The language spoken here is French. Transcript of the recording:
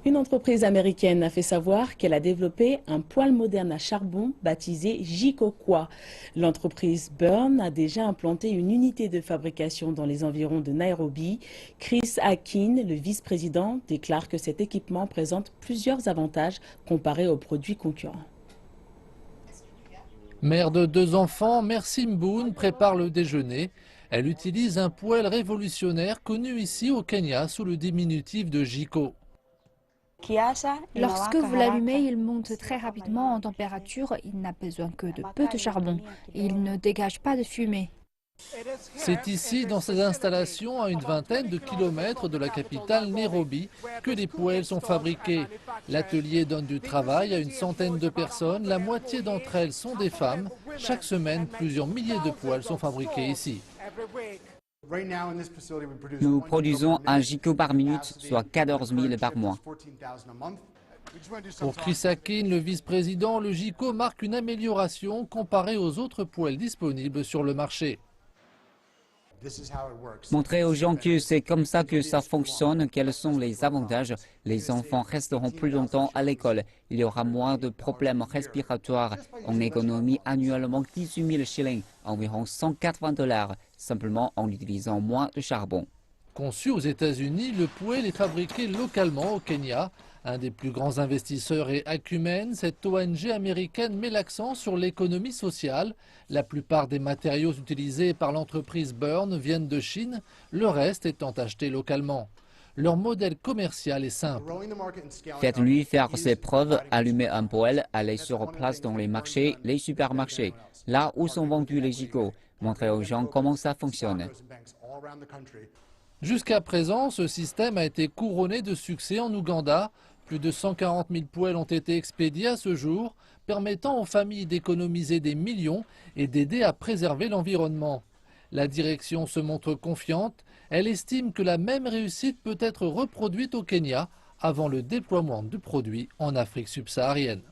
Une entreprise américaine a fait savoir qu'elle a développé un poêle moderne à charbon baptisé Jikokwaa. L'entreprise Burn a déjà implanté une unité de fabrication dans les environs de Nairobi. Chris Akin, le vice-président, déclare que cet équipement présente plusieurs avantages comparés aux produits concurrents. Mère de 2 enfants, Mercy Mboun prépare le déjeuner. Elle utilise un poêle révolutionnaire connu ici au Kenya sous le diminutif de Jiko. Lorsque vous l'allumez, il monte très rapidement en température. Il n'a besoin que de peu de charbon. Il ne dégage pas de fumée. C'est ici, dans ces installations, à une vingtaine de kilomètres de la capitale Nairobi, que les poêles sont fabriqués. L'atelier donne du travail à une centaine de personnes. La moitié d'entre elles sont des femmes. Chaque semaine, plusieurs milliers de poêles sont fabriqués ici. Nous produisons 1 Jiko par minute, soit 14 000 par mois. Pour Chris Akin, le vice-président, le Jiko marque une amélioration comparée aux autres poêles disponibles sur le marché. Montrer aux gens que c'est comme ça que ça fonctionne, quels sont les avantages. Les enfants resteront plus longtemps à l'école. Il y aura moins de problèmes respiratoires. On économise annuellement 18 000 shillings, environ 180 $, simplement en utilisant moins de charbon. Conçu aux États-Unis, le poêle est fabriqué localement au Kenya. Un des plus grands investisseurs est Acumen. Cette ONG américaine met l'accent sur l'économie sociale. La plupart des matériaux utilisés par l'entreprise Burn viennent de Chine, le reste étant acheté localement. Leur modèle commercial est simple. Faites-lui faire ses preuves, allumez un poêle, allez sur place dans les marchés, les supermarchés, là où sont vendus les Jiko. Montrez aux gens comment ça fonctionne. Jusqu'à présent, ce système a été couronné de succès en Ouganda. Plus de 140 000 poêles ont été expédiés à ce jour, permettant aux familles d'économiser des millions et d'aider à préserver l'environnement. La direction se montre confiante. Elle estime que la même réussite peut être reproduite au Kenya avant le déploiement du produit en Afrique subsaharienne.